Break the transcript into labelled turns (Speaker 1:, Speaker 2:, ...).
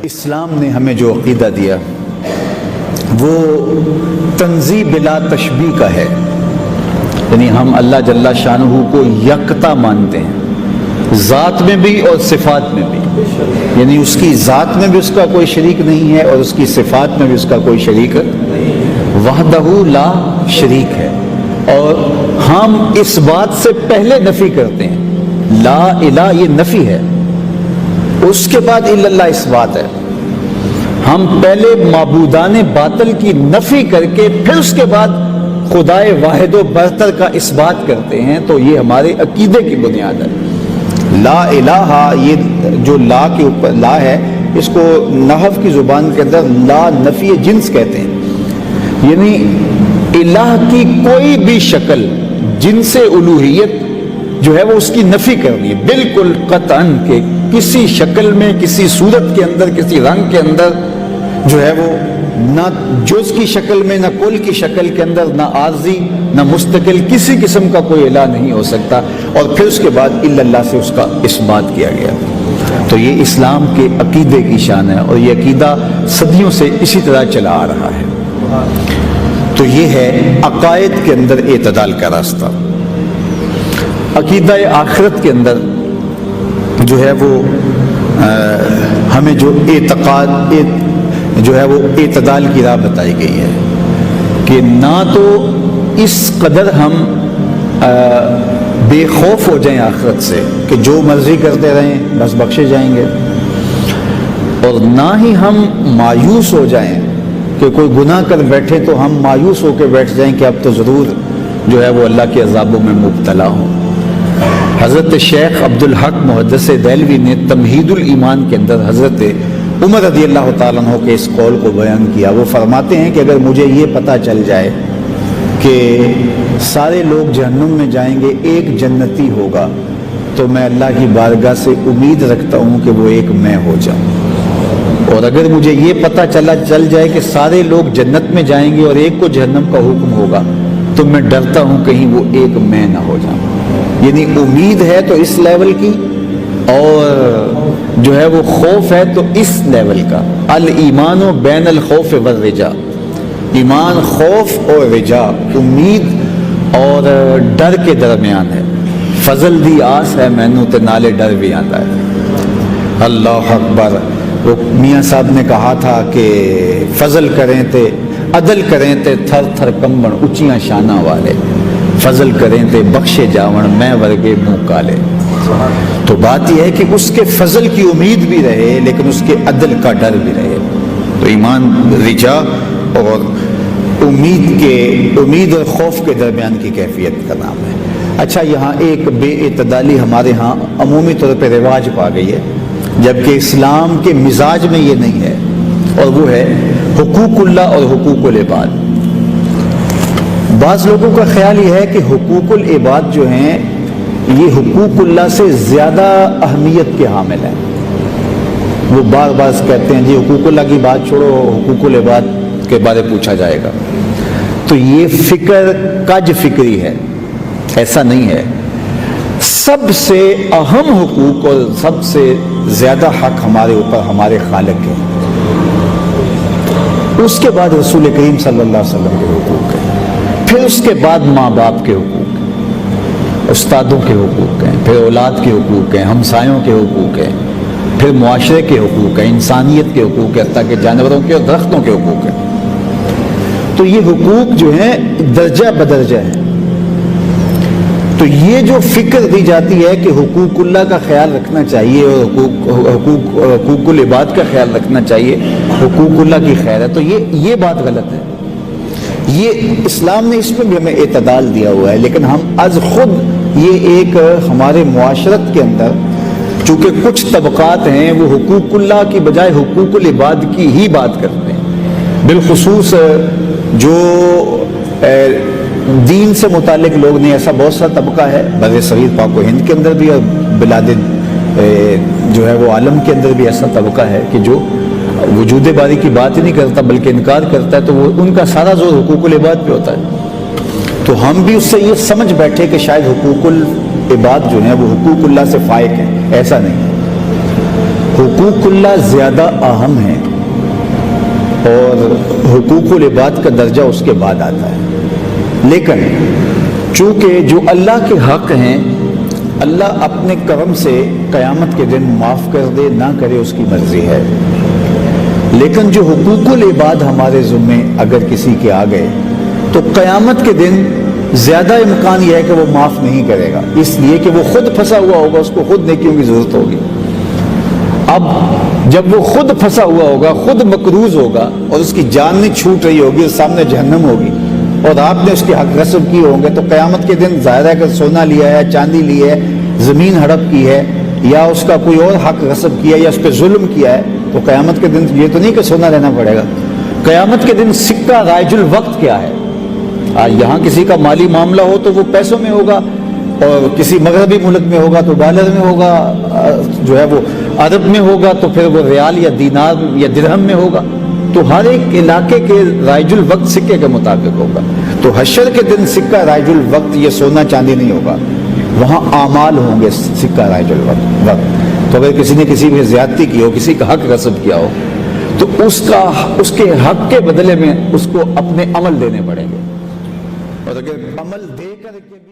Speaker 1: اسلام نے ہمیں جو عقیدہ دیا وہ تنزیہ بلا تشبیہ کا ہے، یعنی ہم اللہ جل شانہ کو یکتا مانتے ہیں، ذات میں بھی اور صفات میں بھی، یعنی اس کی ذات میں بھی اس کا کوئی شریک نہیں ہے اور اس کی صفات میں بھی اس کا کوئی شریک وحدہ لا شریک ہے۔ اور ہم اس بات سے پہلے نفی کرتے ہیں، لا الہ یہ نفی ہے، اس کے بعد الا اللہ اس بات ہے۔ ہم پہلے معبودان باطل کی نفی کر کے پھر اس کے بعد خدائے واحد و برتر کا اس بات کرتے ہیں، تو یہ ہمارے عقیدے کی بنیاد ہے۔ لا الہ، یہ جو لا کے اوپر لا ہے، اس کو نحو کی زبان کے اندر لا نفی جنس کہتے ہیں، یعنی الہ کی کوئی بھی شکل جنس الوہیت جو ہے وہ اس کی نفی کرنی ہے بالکل قطعاً، کہ کسی شکل میں، کسی صورت کے اندر، کسی رنگ کے اندر جو ہے وہ نہ جز کی شکل میں، نہ کل کی شکل کے اندر، نہ عارضی نہ مستقل کسی قسم کا کوئی الہ نہیں ہو سکتا۔ اور پھر اس کے بعد الا اللہ سے اس کا اثبات کیا گیا۔ تو یہ اسلام کے عقیدے کی شان ہے، اور یہ عقیدہ صدیوں سے اسی طرح چلا آ رہا ہے۔ تو یہ ہے عقائد کے اندر اعتدال کا راستہ۔ عقیدہ آخرت کے اندر جو ہے وہ ہمیں جو اعتقاد جو ہے وہ اعتدال کی راہ بتائی گئی ہے، کہ نہ تو اس قدر ہم بے خوف ہو جائیں آخرت سے کہ جو مرضی کرتے رہیں بس بخشے جائیں گے، اور نہ ہی ہم مایوس ہو جائیں کہ کوئی گناہ کر بیٹھے تو ہم مایوس ہو کے بیٹھ جائیں کہ اب تو ضرور جو ہے وہ اللہ کے عذابوں میں مبتلا ہوں۔ حضرت شیخ عبدالحق محدث دہلوی نے تمہید الایمان کے اندر حضرت عمر رضی اللہ تعالیٰ عنہ کے اس قول کو بیان کیا۔ وہ فرماتے ہیں کہ اگر مجھے یہ پتہ چل جائے کہ سارے لوگ جہنم میں جائیں گے، ایک جنتی ہوگا، تو میں اللہ کی بارگاہ سے امید رکھتا ہوں کہ وہ ایک میں ہو جاؤں۔ اور اگر مجھے یہ پتہ چل جائے کہ سارے لوگ جنت میں جائیں گے اور ایک کو جہنم کا حکم ہوگا، تو میں ڈرتا ہوں کہیں وہ ایک میں نہ ہو جاؤں۔ یعنی امید ہے تو اس لیول کی، اور جو ہے وہ خوف ہے تو اس لیول کا۔ الایمان بین الخوف والرجاء، ایمان خوف اور رجاء، امید اور ڈر کے درمیان ہے۔ فضل دی آس ہے مینوں تے نالے ڈر بھی آتا ہے۔ اللہ اکبر۔ وہ میاں صاحب نے کہا تھا کہ فضل کریں تے عدل کریں تے تھر تھر کمبن اچیاں شانہ والے، فضل کریں تے بخشے جاون میں ورگے منہ کالے۔ تو بات یہ ہے کہ اس کے فضل کی امید بھی رہے لیکن اس کے عدل کا ڈر بھی رہے۔ تو ایمان رجا اور امید اور خوف کے درمیان کی کیفیت کا نام ہے۔ اچھا، یہاں ایک بے اعتدالی ہمارے ہاں عمومی طور پہ رواج پا گئی ہے، جبکہ اسلام کے مزاج میں یہ نہیں ہے، اور وہ ہے حقوق اللہ اور حقوق العباد۔ بعض لوگوں کا خیال یہ ہے کہ حقوق العباد جو ہیں یہ حقوق اللہ سے زیادہ اہمیت کے حامل ہیں۔ وہ بار بار کہتے ہیں جی حقوق اللہ کی بات چھوڑو، حقوق العباد کے بارے پوچھا جائے گا۔ تو یہ فکر کج فکری ہے، ایسا نہیں ہے۔ سب سے اہم حقوق اور سب سے زیادہ حق ہمارے اوپر ہمارے خالق ہے، اس کے بعد رسول کریم صلی اللہ علیہ وسلم کے حقوق ہیں، پھر اس کے بعد ماں باپ کے حقوق ہیں، استادوں کے حقوق ہیں، پھر اولاد کے حقوق ہیں، ہمسایوں کے حقوق ہیں، پھر معاشرے کے حقوق ہیں، انسانیت کے حقوق ہیں، حتیٰ کہ جانوروں کے اور درختوں کے حقوق ہیں۔ تو یہ حقوق جو ہیں درجہ بدرجہ ہیں۔ تو یہ جو فکر دی جاتی ہے کہ حقوق اللہ کا خیال رکھنا چاہیے اور حقوق العباد کا خیال رکھنا چاہیے، حقوق اللہ کی خیر ہے، تو یہ بات غلط ہے۔ یہ اسلام نے اس میں بھی ہمیں اعتدال دیا ہوا ہے، لیکن ہم از خود یہ ایک ہمارے معاشرت کے اندر چونکہ کچھ طبقات ہیں وہ حقوق اللہ کی بجائے حقوق العباد کی ہی بات کرتے ہیں، بالخصوص جو دین سے متعلق لوگ نہیں۔ ایسا بہت سا طبقہ ہے بر صغیر پاک و ہند کے اندر بھی، اور بلاد جو ہے وہ عالم کے اندر بھی ایسا طبقہ ہے کہ جو وجود باری کی بات ہی نہیں کرتا بلکہ انکار کرتا ہے، تو وہ ان کا سارا زور حقوق العباد پہ ہوتا ہے۔ تو ہم بھی اس سے یہ سمجھ بیٹھے کہ شاید حقوق العباد جو ہیں وہ حقوق اللہ سے فائق ہیں، ایسا نہیں ہے۔ حقوق اللہ زیادہ اہم ہیں اور حقوق العباد کا درجہ اس کے بعد آتا ہے، لیکن چونکہ جو اللہ کے حق ہیں اللہ اپنے کرم سے قیامت کے دن معاف کر دے نہ کرے اس کی مرضی ہے، لیکن جو حقوق العباد ہمارے ذمے اگر کسی کے آ گئے تو قیامت کے دن زیادہ امکان یہ ہے کہ وہ معاف نہیں کرے گا، اس لیے کہ وہ خود پھنسا ہوا ہوگا، اس کو خود نیکیوں کی ضرورت ہوگی۔ اب جب وہ خود پھنسا ہوا ہوگا، خود مقروض ہوگا اور اس کی جان نہیں چھوٹ رہی ہوگی، اس سامنے جہنم ہوگی اور آپ نے اس کے حق غصب کیے ہوں گے، تو قیامت کے دن ظاہر ہے کہ سونا لیا ہے، چاندی لی ہے، زمین ہڑپ کی ہے یا اس کا کوئی اور حق غصب کیا ہے یا اس پہ ظلم کیا ہے، تو قیامت کے دن یہ تو نہیں کہ سونا لینا پڑے گا، قیامت کے دن سکہ رائج الوقت کیا ہے۔ یہاں کسی کا مالی معاملہ ہو تو وہ پیسوں میں ہوگا، اور کسی مغربی ملک میں ہوگا تو ڈالر میں ہوگا، جو ہے وہ عرب میں ہوگا تو پھر وہ ریال یا دینار یا درہم میں ہوگا، تو ہر ایک علاقے کے رائج الوقت سکے کے مطابق ہوگا۔ تو حشر کے دن سکہ رائج الوقت یہ سونا چاندی نہیں ہوگا، وہاں اعمال ہوں گے سکہ رائج الوقت۔ تو اگر کسی نے کسی بھی زیادتی کی ہو، کسی کا حق غصب کیا ہو، تو اس کے حق کے بدلے میں اس کو اپنے عمل دینے پڑیں گے، اور اگر عمل دے کر کے